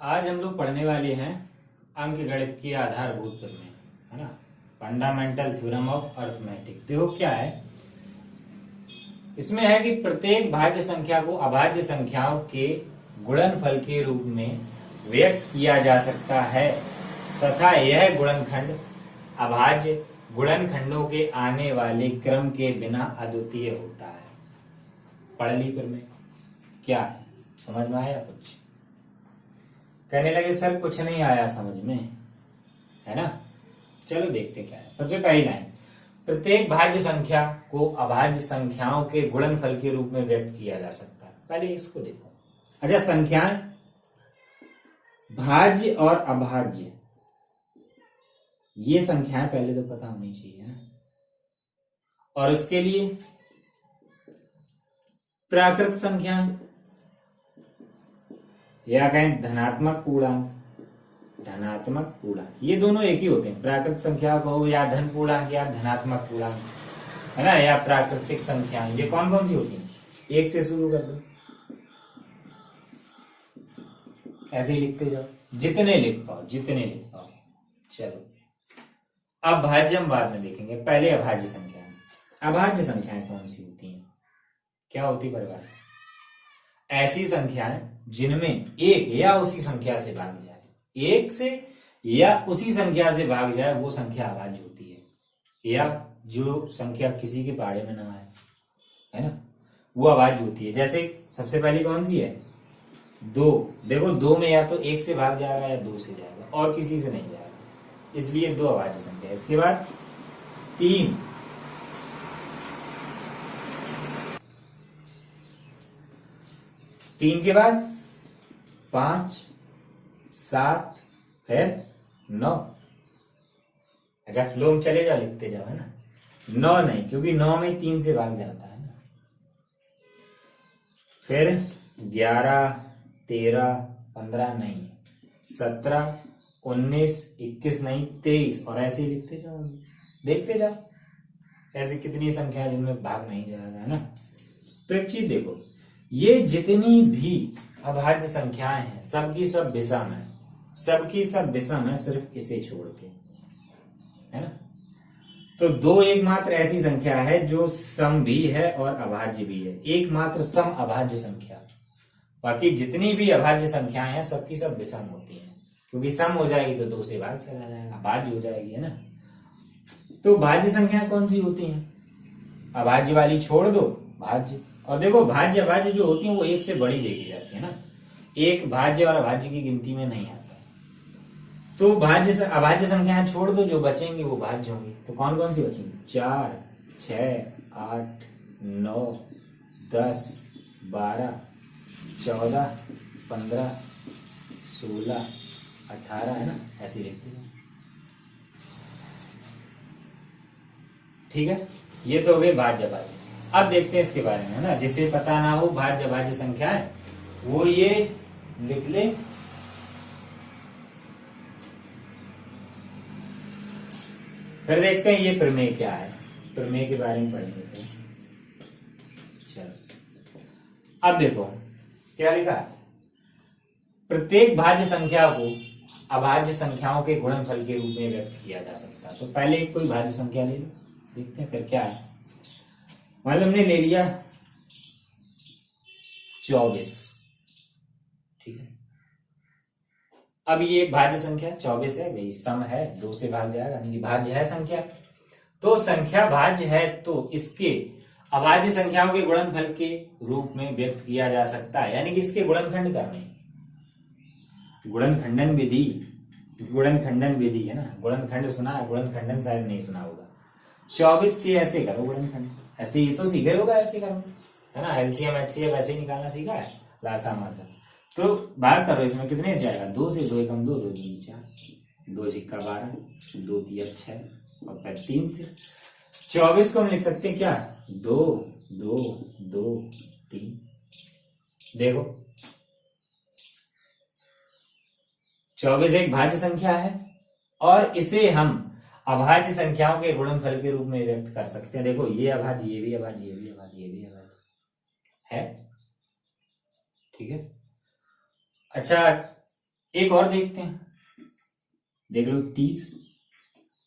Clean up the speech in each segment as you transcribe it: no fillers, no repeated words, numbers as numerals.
आज हम लोग पढ़ने वाले हैं अंक गणित की आधारभूत प्रमेय, है ना। Fundamental theorem of arithmetic. देखो क्या है इसमें, है कि प्रत्येक भाज्य संख्या को अभाज्य संख्याओं के गुणनफल के रूप में व्यक्त किया जा सकता है तथा यह गुणनखंड अभाज्य गुणनखंडों के आने वाले क्रम के बिना अद्वितीय होता है। पढ़ ली प्रमेय क्या है, समझ में आया? कुछ कहने लगे सर कुछ नहीं आया समझ में, है ना। चलो देखते क्या है। सबसे पहली लाइन, प्रत्येक भाज्य संख्या को अभाज्य संख्याओं के गुणनफल के रूप में व्यक्त किया जा सकता है। पहले इसको देखो। अच्छा, संख्याएं भाज्य और अभाज्य, ये संख्याएं पहले तो पता होनी चाहिए ना। और उसके लिए प्राकृत संख्याएं या कहें धनात्मक पूर्णांक, धनात्मक पूर्णांक, ये दोनों एक ही होते हैं। प्राकृत संख्या कहो या धन पूर्णांक या धनात्मक पूर्णांक, है ना, या प्राकृतिक संख्याएं, ये कौन कौन सी होती हैं? एक से शुरू कर दो, ऐसे ही लिखते जाओ, जितने लिख पाओ, जितने लिख पाओ। चलो अब भाज्य हम बाद में देखेंगे, पहले अभाज्य संख्याएं। अभाज्य संख्याएं कौन सी होती हैं? क्या होती परिभाषा? ऐसी संख्याएं जिनमें एक या उसी संख्या से भाग जाए, एक से या उसी संख्या से भाग जाए, वो संख्या अभाज्य होती है। या जो संख्या किसी के पहाड़े में ना आए, है ना, वो अभाज्य होती है। जैसे सबसे पहली कौन सी है? दो। देखो दो में या तो एक से भाग जाएगा या दो से जाएगा, और किसी से नहीं जाएगा, इसलिए दो अभाज्य संख्या। इसके बाद तीन, तीन के बाद पांच, सात, फिर नौ। अच्छा फ्लो में चले जाओ, लिखते जाओ, है ना। नौ नहीं, क्योंकि नौ में तीन से भाग जाता है ना। फिर 11, 13, 15 नहीं, 17, 19, 21 नहीं, 23, और ऐसे ही लिखते जाओ, देखते जाओ। ऐसी कितनी संख्या जिनमें भाग नहीं जाएगा, है ना। तो एक चीज देखो, ये जितनी भी अभाज्य संख्याएं हैं सबकी सब विषम है, सबकी सब विषम है, सिर्फ इसे छोड़ के, है ना। तो दो एकमात्र ऐसी संख्या है जो सम भी है और अभाज्य भी है, एकमात्र सम अभाज्य संख्या। बाकी जितनी भी अभाज्य संख्याएं हैं सबकी सब विषम होती हैं, क्योंकि सम हो जाएगी तो दो से भाग चला जाएगा, अभाज्य हो जाएगी, है ना। तो भाज्य संख्याएं कौन सी होती हैं? अभाज्य वाली छोड़ दो, भाज्य। और देखो भाज्य अभाज्य जो होती है वो एक से बड़ी देखी जाती है ना, एक भाज्य और अभाज्य की गिनती में नहीं आता। तो भाज्य से अभाज्य संख्याएं छोड़ दो, जो बचेंगे वो भाज्य होंगी। तो कौन कौन सी बचेंगी? 4, 6, 8, 9, 10, 12, 14, 15, 16, 18, है ना, ऐसे लिखते हैं। ठीक है, ये तो हो गए भाज्य अभाज्य। अब देखते हैं इसके बारे में, है ना। जिसे पता ना हो भाज्य अभाज्य संख्या है वो ये लिख ले। फिर देखते हैं ये प्रमेय क्या है, प्रमेय के बारे में पढ़ लेते हैं। चलो अब देखो क्या लिखा है, प्रत्येक भाज्य संख्या को अभाज्य संख्याओं के गुणनफल के रूप में व्यक्त किया जा सकता है। तो पहले एक कोई भाज्य संख्या ले लो, देखते हैं फिर क्या है। मान लो हमने ले लिया 24, ठीक है। अब ये भाज्य संख्या 24 है भाई, सम है, दो से भाग जाएगा, यानी भाज्य है संख्या। तो संख्या भाज्य है तो इसके अभाज्य संख्याओं के गुणनफल के रूप में व्यक्त किया जा सकता है, यानी कि इसके गुणनखंड करने, गुणनखंडन विधि, गुणनखंडन विधि, है ना। गुणनखंड सुना है, गुणनखंडन शायद नहीं सुना होगा। 24 के ऐसे करो गुणनखंड, ऐसे ये तो सीखे होगा, ऐसे करो, है ना। एलसीएम एचसीएफ ऐसे ही निकालना सीखा है, लासा मासा। तो भाग करो, इसमें कितने से जाएगा? 2 से, 2 एकम 2, 2 दूनी 4, 2 सिक्का 12, 2 तिया 6, और 3 से 24 को हम लिख सकते हैं क्या? 2, 2, 2, 3। देखो 24 एक भाज्य संख्या है और इसे हम अभाज्य संख्याओं के गुणनफल के रूप में व्यक्त कर सकते हैं। देखो ये अभाज्य, ये भी अभाज्य, ये भी अभाज्य, ये भी अभाज्य है, ठीक है। अच्छा एक और देखते हैं, देख लो 30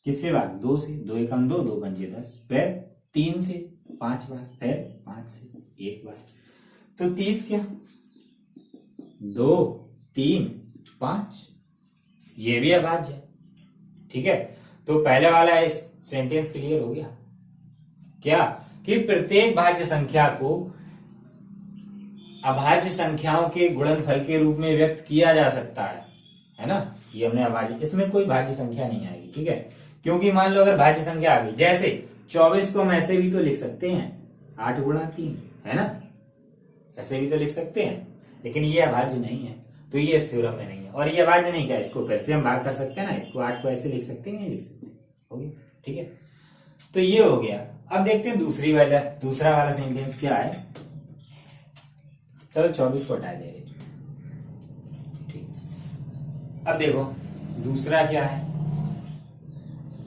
किससे भाग, 2 से, 2 एकम 2, 2 पंजे 10, फिर 3 से 5 बार, फिर 5 से 1 बार, तो 30 क्या, 2 3 5, ये भी अभाज्य है। ठीक है, तो पहले वाला सेंटेंस क्लियर हो गया क्या, कि प्रत्येक भाज्य संख्या को अभाज्य संख्याओं के गुणनफल के रूप में व्यक्त किया जा सकता है ना। ये हमने अभाज्य, इसमें कोई भाज्य संख्या नहीं आएगी। ठीक है, क्योंकि मान लो अगर भाज्य संख्या आ गई, जैसे 24 को हम ऐसे भी तो लिख सकते हैं 8 गुणा 3, है ना, ऐसे भी तो लिख सकते हैं, लेकिन ये अभाज्य नहीं है, तो ये इस थ्योरम में नहीं है। और ये अभाज्य नहीं क्या, इसको फिर से हम भाग कर सकते हैं ना, इसको 8 को ऐसे लिख सकते हैं, नहीं लिख सकते, हो गया। ठीक है, तो ये हो गया। अब देखते हैं दूसरा वाला सेंटेंस क्या है। चलो 24 को हटा दे रहे, ठीक। अब देखो दूसरा क्या है,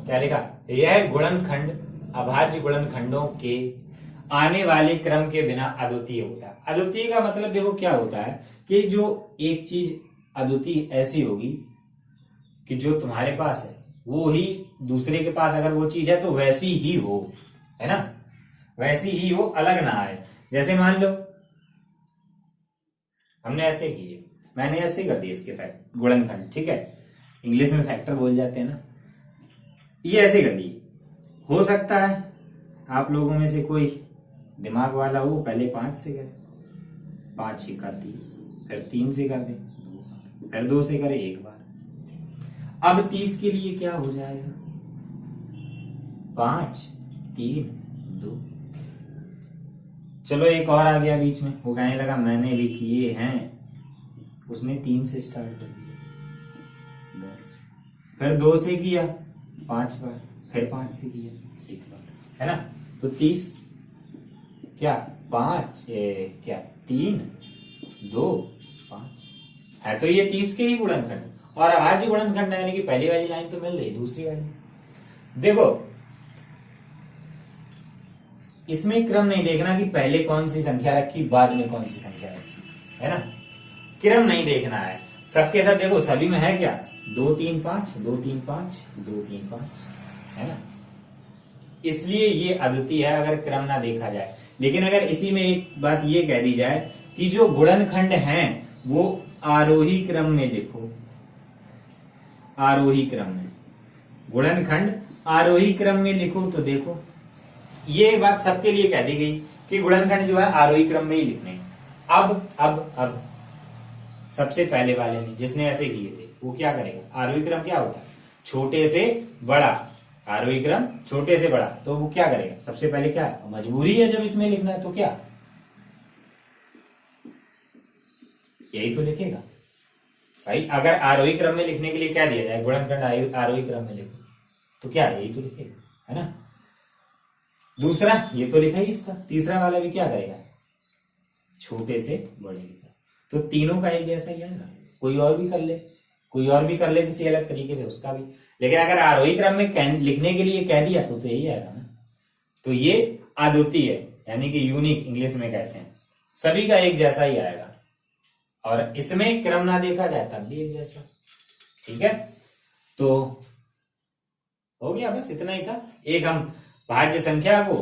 क्या लिखा, यह गुणनखंड अभाज्य गुणनखंडों के आने वाले क्रम के बिना अद्वितीय होता है। अद्वितीय का मतलब देखो क्या होता है, कि जो एक चीज अद्वितीय ऐसी होगी कि जो तुम्हारे पास है वो ही दूसरे के पास अगर वो चीज है तो वैसी ही हो, है ना, वैसी ही हो, अलग ना आए। जैसे मान लो हमने ऐसे किए, मैंने ऐसे कर दिया इसके गुणनखंड, ठीक है, इंग्लिश में फैक्टर बोल जाते हैं ना, ये ऐसे कर दिए। हो सकता है आप लोगों में से कोई दिमाग वाला हो, पहले 5 से करे, 5 छिक्का 30, फिर 3 से कर दे, फिर 2 से करे 1 बार। अब 30 के लिए क्या हो जाएगा, 5 3 2। चलो एक और आ गया बीच में, वो कहने लगा मैंने लिखिए हैं, उसने 3 से स्टार्ट कर दिया 10, फिर 2 से किया 5 बार, फिर 5 से किया 1 बार, है ना। तो 30 क्या 5 क्या 3 2 5 है, तो ये 30 के ही गुणनखंड। और अभाज्य गुणनखंड यानी कि पहली वाली लाइन तो मिल रही, दूसरी वाली देखो, इसमें क्रम नहीं देखना कि पहले कौन सी संख्या रखी बाद में कौन सी संख्या रखी, है ना, क्रम नहीं देखना है। सबके सब देखो, सभी में है क्या 2 3 5 2 3 5 2 3 5, है ना, इसलिए ये अद्वितीय है अगर क्रम ना देखा जाए। लेकिन अगर इसी में एक बात ये कह दी जाए कि जो गुणनखंड हैं वो आरोही क्रम में लिखो, आरोही क्रम में, गुणनखंड आरोही क्रम में लिखो, तो देखो ये बात सबके लिए कह दी गई कि गुणनखंड जो है आरोही क्रम में ही लिखने। अब सबसे पहले वाले ने जिसने ऐसे किए थे वो क्या करेगा, आरोही क्रम क्या होता है, छोटे से बड़ा, आरोही क्रम छोटे से बड़ा, तो वो क्या करेगा, सबसे पहले क्या है, मजबूरी है जब इसमें लिखना है तो क्या यही तो लिखेगा भाई। अगर आरोही क्रम में लिखने के लिए क्या दिया जाए, गुणनखंड आरोही क्रम में लिखो, तो क्या यही तो लिखेगा, है ना। दूसरा ये तो लिखा ही इसका, तीसरा वाला भी क्या करेगा, छोटे से बड़े लिखा, तो तीनों का एक जैसा ही आएगा। कोई और भी कर ले, कोई और भी कर ले किसी अलग तरीके से, उसका भी। लेकिन अगर आरोही क्रम में लिखने के लिए कह दिया तो यही आएगा ना। तो ये अद्वितीय है, यानी कि यूनिक इंग्लिश में कहते हैं, सभी का एक जैसा ही आएगा। और इसमें क्रम ना देखा जाए तब भी एक जैसा। ठीक है, तो हो गया, बस इतना ही था। एक हम भाज्य संख्या को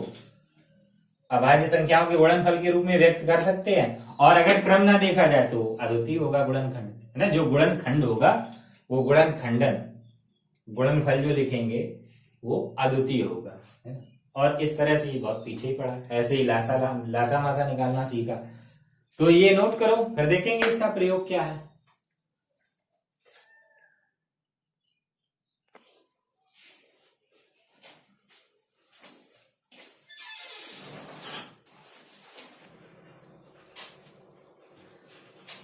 अभाज्य संख्याओं के गुणनफल के रूप में व्यक्त कर सकते हैं, और अगर क्रम ना देखा जाए तो अद्वितीय होगा गुणनखंड, है ना। जो गुणनखंड होगा वो गुणनखंडन, गुणनफल जो लिखेंगे वो अद्वितीय होगा, है ना। और इस तरह से ये बहुत पीछे ही पड़ा, ऐसे ही लासा मासा निकालना सीखा, तो ये नोट करो, फिर देखेंगे इसका प्रयोग क्या है।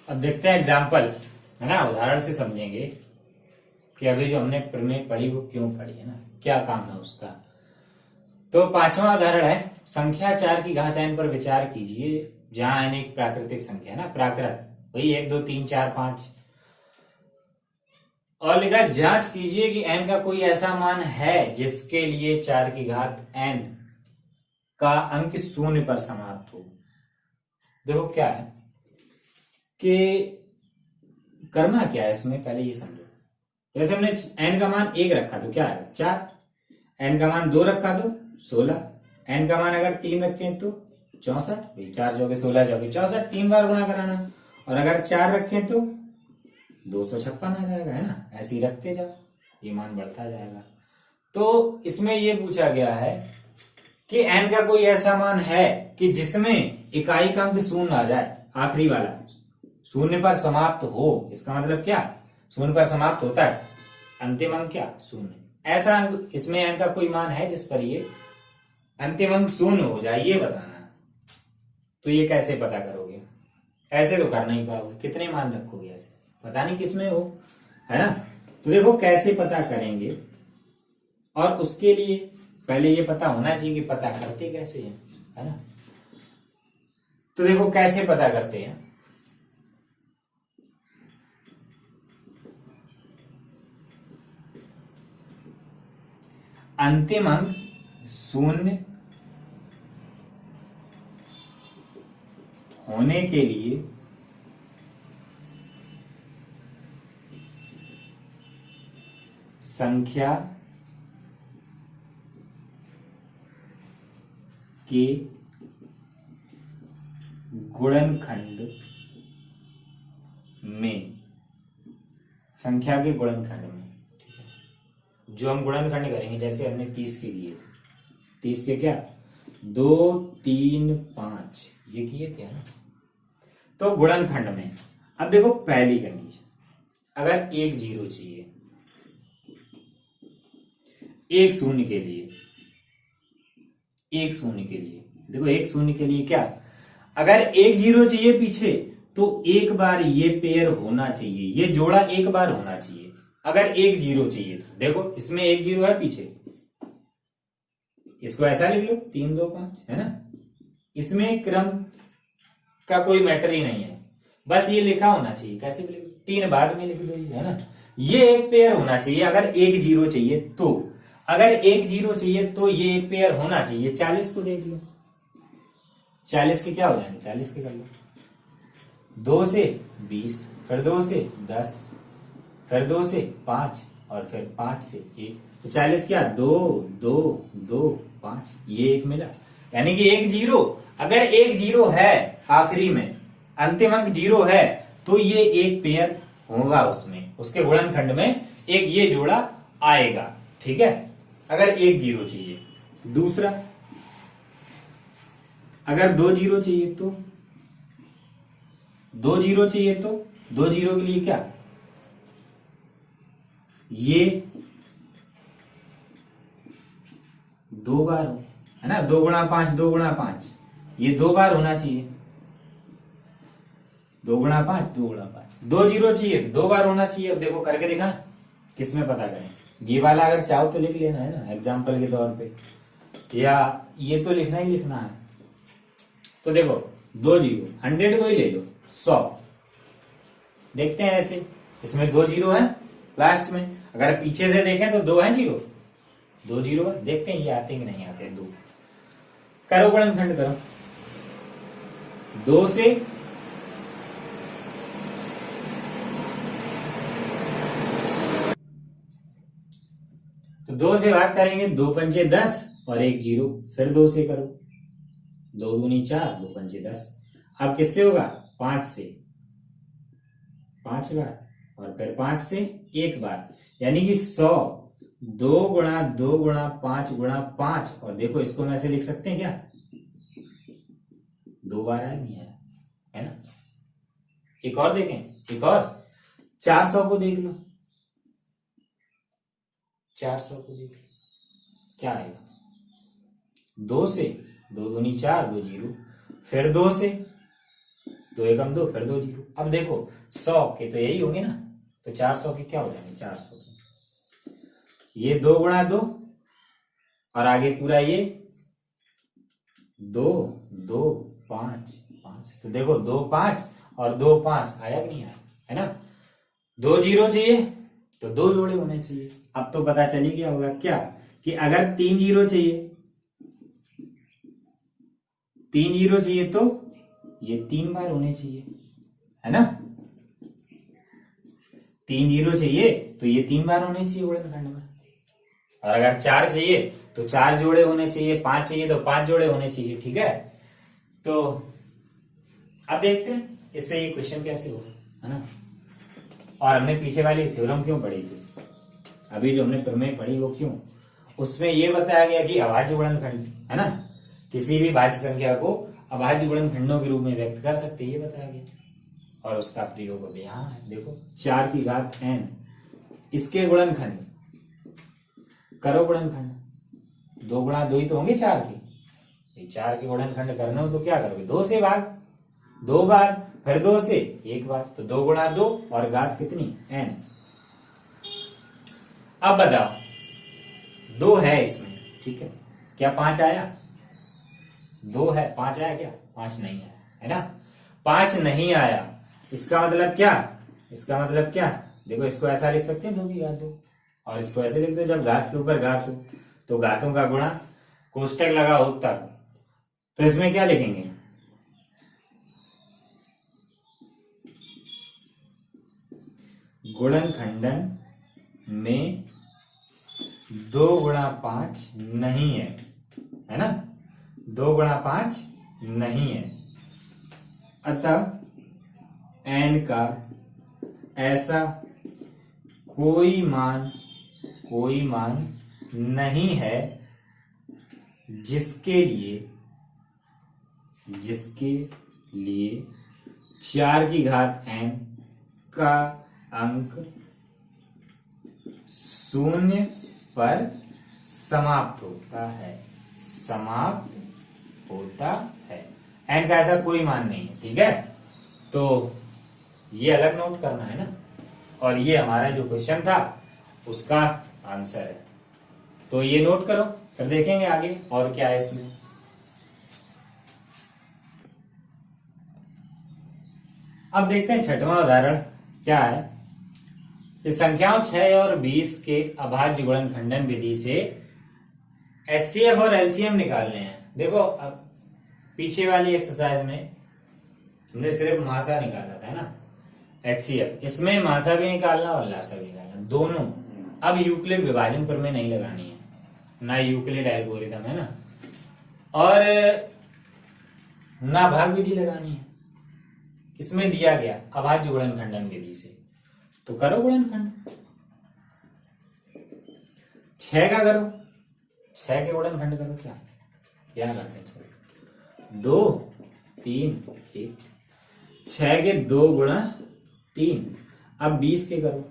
अब देखते हैं एग्जाम्पल, है ना, उदाहरण से समझेंगे कि अभी जो हमने प्रमेय पढ़ी वो क्यों पढ़ी, है ना, क्या काम है उसका। तो 5वां उदाहरण है, संख्या 4 की घात n पर विचार कीजिए जहां n एक प्राकृतिक संख्या है ना, प्राकृत वही 1 2 3 4 5, और लिखा जांच कीजिए कि n का कोई ऐसा मान है जिसके लिए 4 की घात n का अंक 0 पर समाप्त हो। देखो क्या है कि करना क्या है इसमें पहले ये समझो। जैसे हमने n का मान 1 रखा तो क्या आएगा 4, n का मान 2 रखा तो 16, n का मान अगर 3 रखें तो 64, भाई 4 जोगे 16 जोगे 64, 3 बार गुणा कराना, और अगर 4 रखें तो 256 आ जाएगा, है ना। ऐसे ही रखते जाओ, ये मान बढ़ता जाएगा। तो इसमें ये पूछा गया है कि n का कोई ऐसा मान है कि जिसमें इकाई का अंक शून्य आ जाए, आखिरी वाला शून्य पर समाप्त हो। इसका मतलब क्या, शून्य पर समाप्त होता है, अंतिम अंक क्या शून्य। ऐसा अंक इसमें n का कोई मान है जिस पर ये अंतिम अंक शून्य हो जाए, ये बताना। तो ये कैसे पता करोगे, ऐसे तो कर नहीं पाओगे, कितने मान रखोगे ऐसे, पता नहीं किसमें हो, है ना। तो देखो कैसे पता करेंगे, और उसके लिए पहले ये पता होना चाहिए कि पता करते कैसे हैं, है ना। तो देखो कैसे पता करते हैं। अंतिम अंक शून्य होने के लिए संख्या के गुणनखंड में, संख्या के गुणनखंड में, जो हम गुणनखंड करेंगे, जैसे हमने 30 के लिए 30 के क्या 2 3 5 ये किए थे ना। तो गुणनखंड में अब देखो पहली कंडीशन, अगर एक 0 चाहिए, एक शून्य के लिए, एक शून्य के लिए, देखो एक शून्य के लिए क्या, अगर एक 0 चाहिए पीछे तो एक बार ये पेयर होना चाहिए, ये जोड़ा एक बार होना चाहिए। अगर एक 0 चाहिए तो देखो इसमें एक 0 है पीछे, इसको ऐसा लिख लो 3 2 5, है ना। इसमें क्रम का कोई मैटर ही नहीं है, बस ये लिखा होना चाहिए। कैसे भी लिखो, 3 बाद में लिख दो, है ना। ये एक पेयर होना चाहिए। अगर एक 0 चाहिए तो, अगर एक 0 चाहिए तो ये एक पेयर होना चाहिए। 40 को देख लो, 40 के क्या हो जाएंगे, 40 के कर लो, 2 से 20, फिर 2 से 10, फिर 2 से 5, और फिर 5 से 1, तो 40 क्या 2 2 2 5, ये एक मिला। यानी कि एक 0, अगर एक 0 है आखिरी में, अंतिम अंक 0 है, तो ये एक पेयर होगा उसमें, उसके गुणनखंड में एक ये जोड़ा आएगा, ठीक है। अगर एक 0 चाहिए। दूसरा, अगर 2 0 चाहिए तो, 2 0 चाहिए तो 2 0 के लिए क्या, ये 2 बार हो, है ना। 2 गुणा 5 2 गुणा 5, ये 2 बार होना चाहिए। 2 गुणा 5 2 गुणा 5, 2 0 चाहिए 2 बार होना चाहिए। अब देखो करके दिखा, किसमें पता करें। ये वाला अगर चाहो तो लिख लेना, है ना, एग्जाम्पल के तौर पे, या ये तो लिखना ही लिखना है। तो देखो 2 0, 100 को ही ले लो, 100, देखते हैं ऐसे, इसमें 2 0 है लास्ट में। अगर पीछे से देखें तो 2 है 0, 2 0 है। देखते हैं ये आते कि नहीं आते। 2 करो, गुणनखंड करो, 2 से तो 2 से भाग करेंगे, 2 पंचे 10 और 1 0, फिर 2 से करो, 2 दूनी 4 2 पंचे 10। अब किससे होगा, 5 से 5 बार, और फिर 5 से 1 बार, यानी कि 100, 2 गुणा 2 गुणा 5 गुणा 5। और देखो इसको हम ऐसे लिख सकते हैं क्या, 2 बार आया नहीं आया, है ना। एक और देखें, एक और 400 को देख लो, 400 को देख लो क्या आएगा, 2 से 2 दूनी 4 2 0, फिर 2 से 2 एकम 2, फिर 2 0। अब देखो 100 के तो यही होंगे ना, तो 400 के क्या हो जाएंगे, 400 के ये 2 गुणा 2, और आगे पूरा ये 2 2 5 5। तो देखो 2 5 और 2 5 आया कि नहीं आया, है ना। 2 0 चाहिए तो 2 जोड़े होने चाहिए। अब तो पता चली गया होगा क्या, कि अगर 3 0 चाहिए, 3 0 चाहिए तो ये 3 बार होने चाहिए, है ना। 3 जीरो चाहिए तो ये 3 बार होने चाहिए गुणनखंड में, और अगर 4 चाहिए तो 4 जोड़े होने चाहिए, 5 चाहिए तो 5 जोड़े होने चाहिए। ठीक है, तो अब देखते हैं इससे ये क्वेश्चन कैसे होगा, है ना। और हमने पीछे वाली थ्योरम क्यों पढ़ी थी, अभी जो हमने प्रमेय पढ़ी वो क्यों, उसमें ये बताया गया कि अभाज्य गुणनखंड, है ना, किसी भी भाज्य संख्या को अभाज्य गुणनखंडों के रूप में व्यक्त कर सकते, ये बताया गया। और उसका प्रयोग अभी यहाँ है, देखो 4 की घात n, इसके गुणनखंड करो, गुणनखंड 2 गुणा 2 ही तो होंगे 4 के, 4 के गुणनखंड करना हो तो क्या करोगे, 2 से भाग, 2 बार, फिर 2 से 1 बार, तो 2 गुणा 2 और घात कितनी n। अब बताओ 2 है इसमें, ठीक है, क्या 5 आया, 2 है, 5 आया क्या, 5 नहीं आया, है ना, 5 नहीं आया। इसका मतलब क्या, इसका मतलब क्या, देखो इसको ऐसा लिख सकते हैं 2 की घात 2, और इसको ऐसे लिख दो, जब घात के ऊपर घात हो तो घातों का गुणा, कोष्टक लगा हो तब, तो इसमें क्या लिखेंगे, गुणनखंडन में 2 गुणा 5 नहीं है ना, 2 गुणा 5 नहीं है, अतः n का ऐसा कोई मान नहीं है जिसके लिए 4 की घात n का अंक 0 पर समाप्त होता है, n का ऐसा कोई मान नहीं है। ठीक है, तो ये अलग नोट करना है ना, और ये हमारा जो क्वेश्चन था उसका आंसर है, तो ये नोट करो, फिर देखेंगे आगे और क्या है इसमें। अब देखते हैं छठवां उदाहरण क्या है। इस संख्याओं 6 और 20 के अभाज्य गुणनखंडन विधि से HCF और LCM निकालने हैं। देखो अब पीछे वाली एक्सरसाइज में हमने सिर्फ मासा निकाला था, है ना, HCF, इसमें मासा भी निकालना और लासा भी निकालना दोनों। अब यूक्लिड विभाजन प्रमेय नहीं लगानी है, ना यूक्लिड एल्गोरिथम, है ना, और ना भाग विधि लगानी है। इसमें दिया गया अभाज्य गुणनखंडन विधि से, तो करो गुणनखंड 6 का करो, 6 के गुणनखंड करो, क्या करते हैं, 2 3 1, 6 के 2 गुणा 3। अब 20 के करो,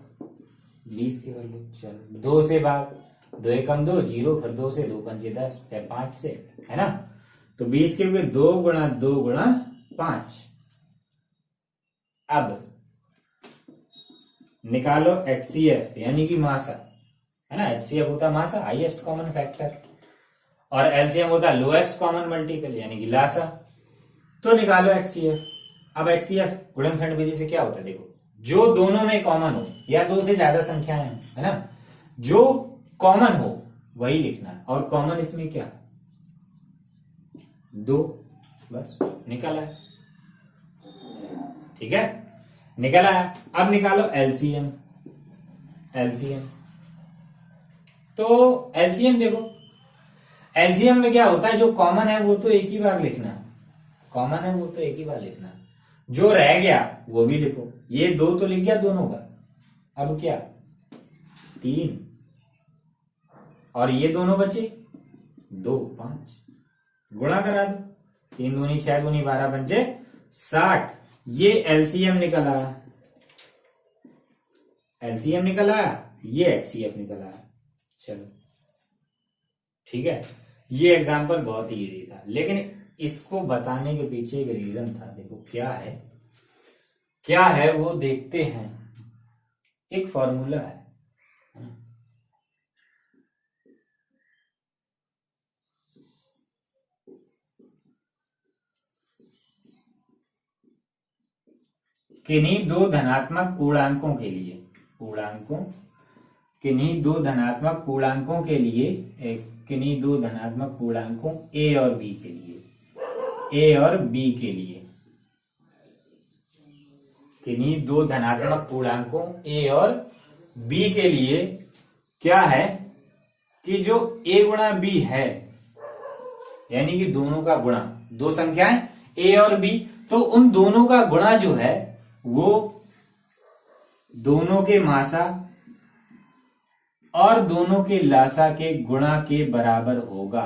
20 के कर लो, चलो 2 से भाग, 2 एकम 2 0, फिर 2 से 2 पंचे 10, फिर 5 से, है ना, तो 20 के हुए 2 गुणा 2 गुणा 5। अब निकालो HCF यानी कि मासा, है ना, HCF होता मासा, हाईएस्ट कॉमन फैक्टर, और LCM होता लोएस्ट कॉमन मल्टीपल यानी कि लासा। तो निकालो HCF। अब HCF गुणनखंड विधि से क्या होता है, देखो जो दोनों में कॉमन हो या 2 से ज्यादा संख्याएं हो, है ना, जो कॉमन हो वही लिखना, और कॉमन इसमें क्या 2, बस निकला है। ठीक है, निकला है। अब निकालो LCM। तो LCM देखो, LCM में क्या होता है, जो कॉमन है वो तो एक ही बार लिखना, जो रह गया वो भी लिखो। ये 2 तो लिख गया दोनों का, अब क्या 3, और ये दोनों बचे 2 5, गुणा करा दो, 3 दूनी 6 दूनी 12 पंचे 60। ये LCM निकला, ये HCF निकला। चलो ठीक है, ये एग्जाम्पल बहुत ही इजी था, लेकिन इसको बताने के पीछे एक रीजन था। देखो क्या है वो देखते हैं। एक फॉर्मूला है, किन्हीं दो धनात्मक पूर्णांकों के लिए, किन्हीं दो धनात्मक पूर्णांकों A और B के लिए किन्हीं दो धनात्मक पूर्णांकों ए और बी के लिए क्या है कि जो ए गुणा बी है, यानी कि दोनों का गुणा, दो संख्याएं ए और बी, तो उन दोनों का गुणा जो है वो दोनों के मासा और दोनों के लासा के गुणा के बराबर होगा।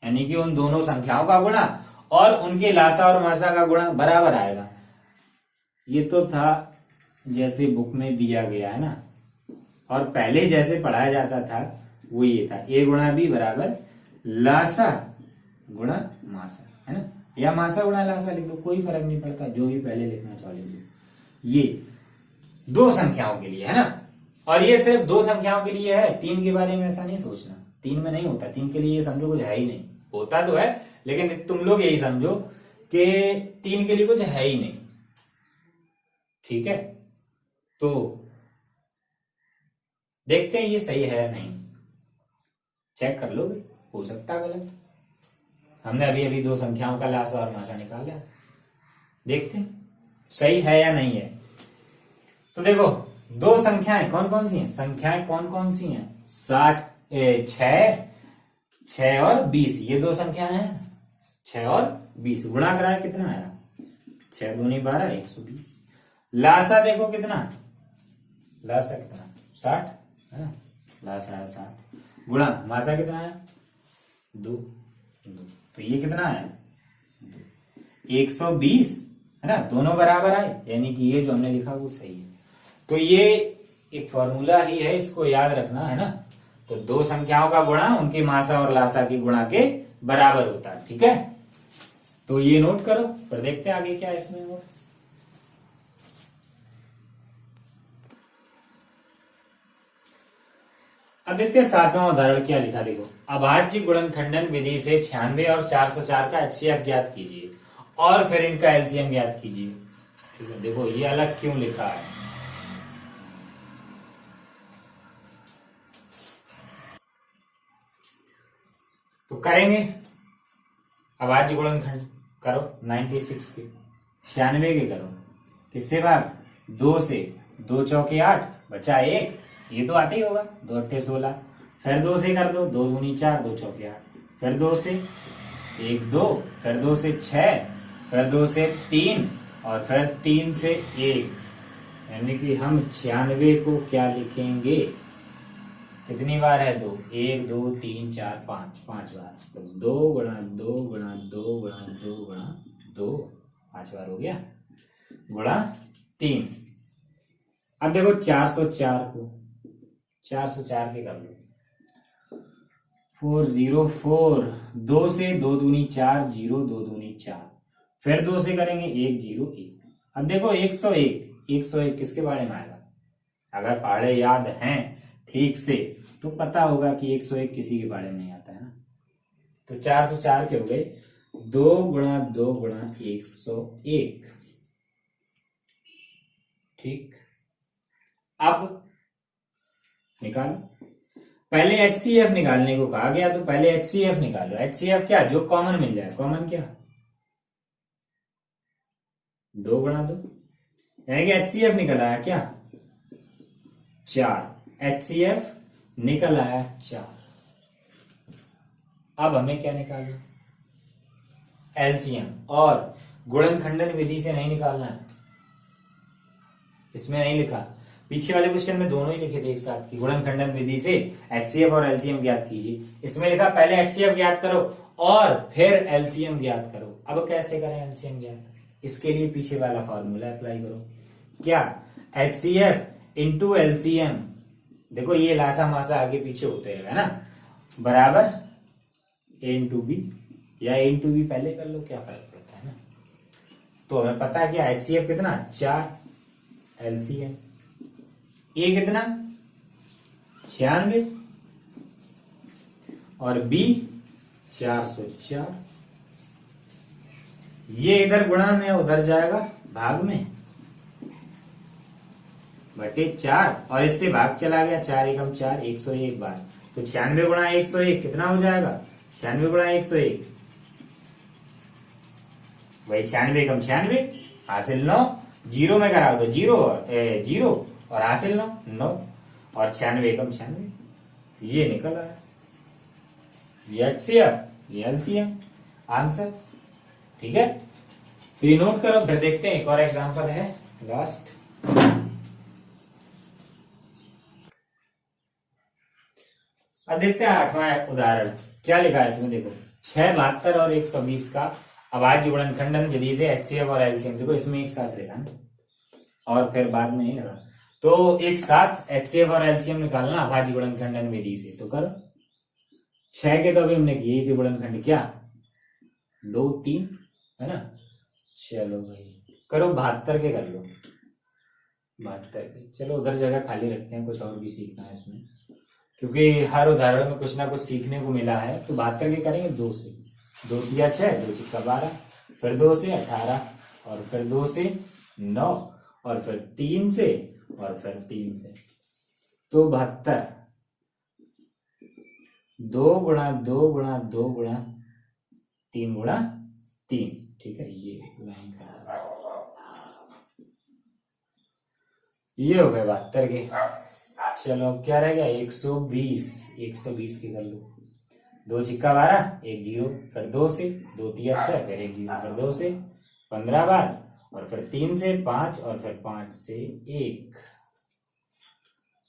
यानी कि उन दोनों संख्याओं का गुणा और उनके लासा और मासा का गुणा बराबर आएगा। ये तो था जैसे बुक में दिया गया है ना, और पहले जैसे पढ़ाया जाता था वो ये था, ए गुणा बी बराबर लासा गुणा मासा, है ना, या मासा गुणा लासा लिख दो, कोई फर्क नहीं पड़ता, जो भी पहले लिखना चाहो लिख दो। ये दो संख्याओं के लिए है ना, और ये सिर्फ दो संख्याओं के लिए है, तीन के बारे में ऐसा नहीं सोचना, तीन में नहीं होता, तीन के लिए ये समझो कुछ है ही नहीं, होता तो है लेकिन तुम लोग यही समझो कि तीन के लिए कुछ है ही नहीं, ठीक है। तो देखते हैं ये सही है या नहीं, चेक कर लो, हो सकता गलत। हमने अभी अभी दो संख्याओं का लासा और मासा निकाला, देखते हैं सही है या नहीं है। तो देखो दो संख्याएं कौन कौन सी हैं, संख्याएं कौन कौन सी हैं, 6 और 20, ये दो संख्याएं हैं, 6 और 20, गुणा कराया कितना आया, 6 दूनी 12, 120। लासा देखो कितना, लासा कितना 60 है ना, लासा है 60, गुणा मासा कितना है 2, तो ये कितना है 120, है ना, दोनों बराबर आए, यानी कि ये जो हमने लिखा वो सही है। तो ये एक फॉर्मूला ही है, इसको याद रखना है ना। तो दो संख्याओं का गुणा उनके मासा और लासा के गुणा के बराबर होता है, ठीक है। तो ये नोट करो, पर देखते हैं आगे क्या इसमें होगा। अब देखते हैं सातवां उदाहरण क्या लिखा, देखो अभाज्य गुणनखंडन विधि से 96 और 404 का HCF ज्ञात कीजिए और फिर इनका LCM ज्ञात कीजिए, ठीक है। देखो ये अलग क्यों लिखा है, तो करेंगे अभाज्य गुणनखंड करो 96 के, 96 के करो, किससे भाग, 2 से, 2 चौके 8 बचा 1, ये तो आते ही होगा, 2 अट्ठे 16, फिर 2 से कर दो, 2 दूनी 4, 2 चौके 8, फिर 2 से 1 2, फिर 2 से 6, फिर 2 से 3 और फिर 3 से 1, यानी कि हम 96 को क्या लिखेंगे, कितनी बार है 2, 1 2 3 4 5, 5 बार, तो 2 गुणा 2 गुणा 2 गुणा 2 गुणा 2, 5 बार हो गया, गुणा 3। अब देखो 404 को 404 के कर लो, 404, 2 से 2 दूनी 4, 0 2 दूनी 4, फिर 2 से करेंगे 1 0 1। अब देखो 101 किसके बारे में आएगा, अगर पहाड़े याद हैं ठीक से तो पता होगा कि 101 किसी के बारे में नहीं आता है ना। तो 404 के हो गए 2 गुणा 2 गुणा 101, ठीक। अब निकालो, पहले HCF निकालने को कहा गया तो पहले HCF निकालो। HCF क्या, जो कॉमन मिल जाए, कॉमन क्या 2 गुणा 2, यानी कि HCF निकल आया क्या 4, HCF निकल आया 4। अब हमें क्या निकालना, LCM, और गुणनखंडन विधि से नहीं निकालना है, इसमें नहीं लिखा, पीछे वाले क्वेश्चन में दोनों ही लिखे थे एक साथ कि गुणनखंडन विधि से HCF और LCM ज्ञात कीजिए, इसमें लिखा पहले HCF ज्ञात करो और फिर LCM ज्ञात करो। अब कैसे करें LCM ज्ञात, इसके लिए पीछे वाला फॉर्मूला अप्लाई करो, क्या HCF इंटू LCM, देखो ये लासा मासा आगे पीछे होते रहेगा ना, बराबर A इंटू बी, या A इंटू बी पहले कर लो, क्या फर्क पड़ता है ना। तो हमें पता है क्या HCF कितना 4, LCM A कितना 96 और B 404, ये इधर गुणा में उधर जाएगा भाग में, बटे 4, और इससे भाग चला गया, 4 एकम 4, 101 बार, तो 96 गुणा 101 कितना हो जाएगा, 96 गुणा 101, वही 96 एकम 96, हासिल 9, जीरो में कराओ तो जीरो जीरो और हासिल 9 9 और 96 एकम 96, ये निकल आया। ये HCF, ये LCM आंसर। ठीक है, तो ये नोट करो। फिर देखते हैं एक और एग्जांपल है लास्ट। अब देखते हैं 8वां उदाहरण क्या लिखा है इसमें। देखो 6, 72 और 120 का अभाज्य गुणनखंडन विधि से HCF और LCM, देखो इसमें एक साथ लिखा ना, और फिर बाद में नहीं लगा, तो एक साथ HCF और LCM निकालना अभाज्य गुणनखंडन विधि से। तो करो 6 के तो अभी हमने किए थे गुणनखंड, क्या 2 3 है ना। चलो भाई करो 72 के कर लो, 72 के। चलो उधर जगह खाली रखते हैं, कुछ और भी सीखना है इसमें, क्योंकि हर उदाहरण में कुछ ना कुछ सीखने को मिला है। तो 72 के करेंगे 2 से, 2 तिया 6, 2 छिक्का 12, फिर 2 से 18, और फिर 2 से 9, और फिर 3 से, और फिर 3 से। तो 72 2 गुणा 2 गुणा 2 गुणा 3 गुणा 3। ठीक है, ये लाइन का ये हो गए 72 के। चलो अब क्या रह गया 120, 120 के कर लो। 2 छिक्का 12, 1 जीरो, फिर 2 से, 2 तिया 6, फिर 1 जीरो, फिर 2 से 15 बार, और फिर 3 से 5, और फिर 5 से 1।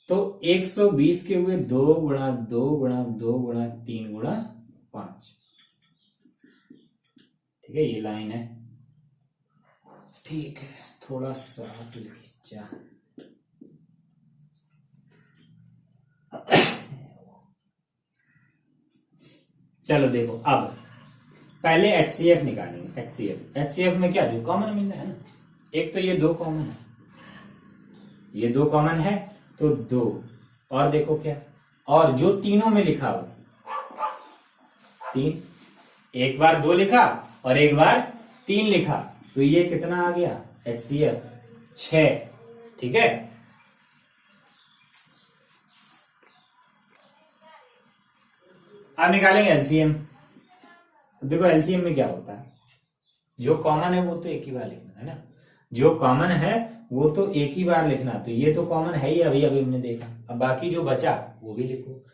तो 120 के हुए 2 गुणा 2 गुणा 2 गुणा 3 गुणा 5। ठीक है, ये लाइन है। ठीक है, थोड़ा सा खींचा। चलो देखो, अब पहले HCF निकालेंगे। HCF में क्या जो कॉमन मिलना है ना, एक तो ये 2 कॉमन है, ये 2 कॉमन है तो 2, और देखो क्या, और जो तीनों में लिखा हो 3, एक बार 2 लिखा और एक बार 3 लिखा, तो ये कितना आ गया HCF 6। ठीक है, अब निकालेंगे LCM। देखो LCM में क्या होता है, जो कॉमन है वो तो एक ही बार लिखना है ना, जो कॉमन है वो तो एक ही बार लिखना। तो ये तो कॉमन है ही, अभी अभी हमने देखा। अब बाकी जो बचा वो भी लिखो।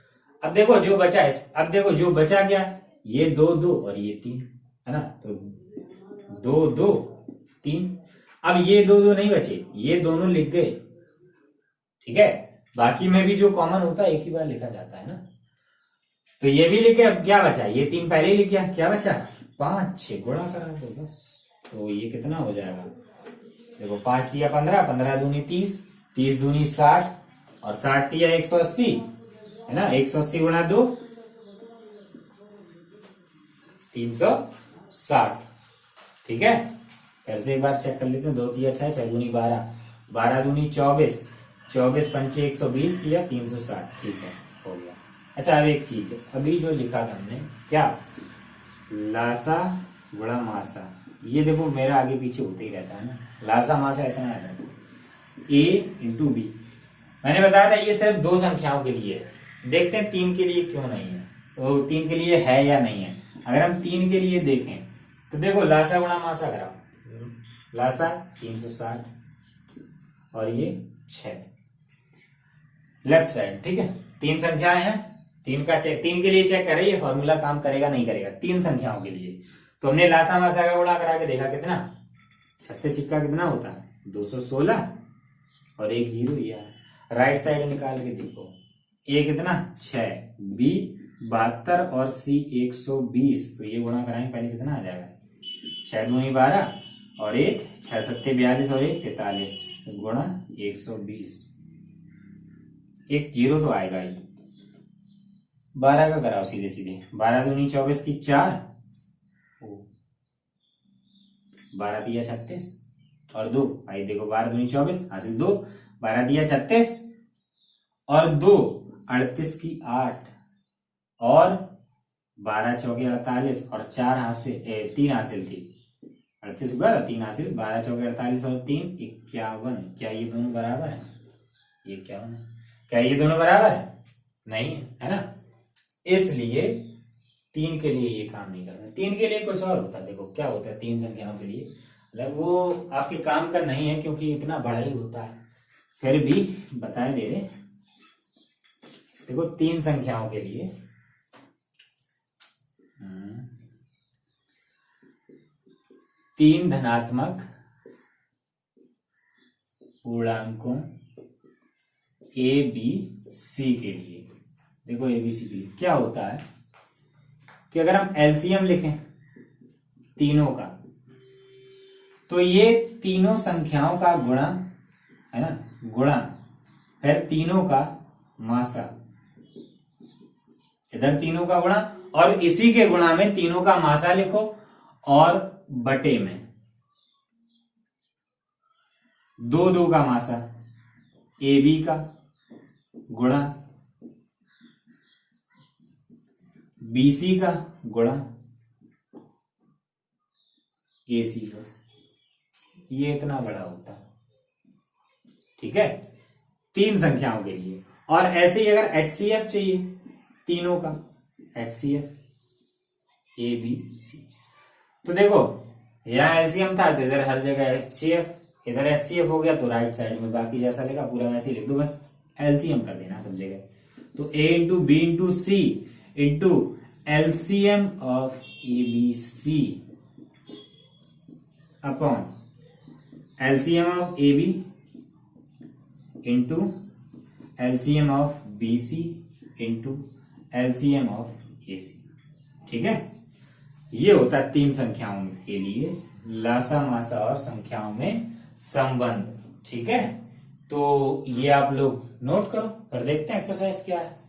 अब देखो जो बचा अब देखो जो बचा क्या, ये 2 2 और ये 3 है ना, तो 2 2 3। अब ये 2 2 नहीं बचे, ये दोनों लिख गए। ठीक है, बाकी में भी जो कॉमन होता है एक ही बार लिखा जाता है ना, तो ये भी लिख गया। अब क्या बचा, ये 3 पहले ही लिख गया, क्या बचा 5 6 गुणा करा दो बस। तो ये कितना हो जाएगा, देखो 5 तिया 15, 15 दूनी 30, 30 दूनी 60, और 60 तिया 180 है ना, 180 गुणा 2 360। ठीक है, फिर से एक बार चेक कर लेते हैं। 2 तिया 6, 6 दूनी 12, 12 दूनी 24, 24 पंचे 120 तिया 360। ठीक है, हो गया। अच्छा अब एक चीज, अभी जो लिखा था हमने क्या, लासा गुणा मासा, ये देखो मेरा आगे पीछे होते ही रहता है ना, लासा मासा इतना आता है A इंटू बी। मैंने बताया था ये सिर्फ 2 संख्याओं के लिए है, देखते हैं 3 के लिए क्यों नहीं है, तो 3 के लिए है या नहीं है। अगर हम 3 के लिए देखें तो देखो लासा गुणा मासा कराओ, लासा 360 और ये 6 लेफ्ट साइड। ठीक है, 3 संख्याएं हैं, 3 का चेक, 3 के लिए चेक करे ये फॉर्मूला काम करेगा नहीं करेगा। 3 संख्याओं के लिए तो हमने लासा मासा का गुणा करा के देखा कितना, 36 छिक्का कितना होता है 216, और 1 जीरो ये राइट साइड निकाल के देखो, ए कितना 6, बी 72 और सी 120। तो ये गुणा कराएंगे पहले कितना आ जाएगा, 6 दूनी 12 और 1 6 सत्ते 42 और 1 43 गुणा 120। 1 जीरो तो आएगा ही। 12 का कराओ सीधे सीधे, 12 दूनी 24 की 4, 12 दिया 36 और 2, आई देखो 12 दूनी 24 हासिल 2, 12 दिया 36 और 2 38 की 8, और 12 चौके 48 और 4 हासिल 3 हासिल थी, 38 हुआ 3 हासिल, 12 चौके 48 और 3 51। क्या ये दोनों बराबर है, ये 51 है, क्या ये दोनों बराबर है, नहीं है ना, इसलिए 3 के लिए ये काम नहीं करता। 3 के लिए कुछ और होता है, देखो क्या होता है 3 संख्याओं के लिए, मतलब वो आपके काम का नहीं है क्योंकि इतना बड़ा ही होता है, फिर भी बता दे रहे। देखो 3 संख्याओं के लिए 3 धनात्मक पूर्णांकों ए बी सी के लिए, देखो ए बी सी के लिए क्या होता है कि अगर हम एलसीएम लिखें तीनों का, तो ये तीनों संख्याओं का गुणा है ना, गुणा फिर तीनों का मासा, इधर तीनों का गुणा और इसी के गुणा में तीनों का मासा लिखो और बटे में 2 का मासा ए बी का गुणा बीसी का गुणा एसी का, ये इतना बड़ा होता है। ठीक है, 3 संख्याओं के लिए। और ऐसे ही अगर HCF चाहिए तीनों का, HCF ए बी सी, तो देखो यहां एलसीएम था तो इधर हर जगह HCF, इधर HCF हो गया तो राइट साइड में बाकी जैसा लिखा पूरा वैसे ही लिख दो, बस एलसीएम कर देना सब जगह। तो A into B into C into LCM of A B C upon LCM of A B into LCM of B C into LCM of A C. ठीक है, ये होता है 3 संख्याओं के लिए लासा मासा और संख्याओं में संबंध। ठीक है, तो ये आप लोग नोट करो, फिर देखते हैं एक्सरसाइज क्या है।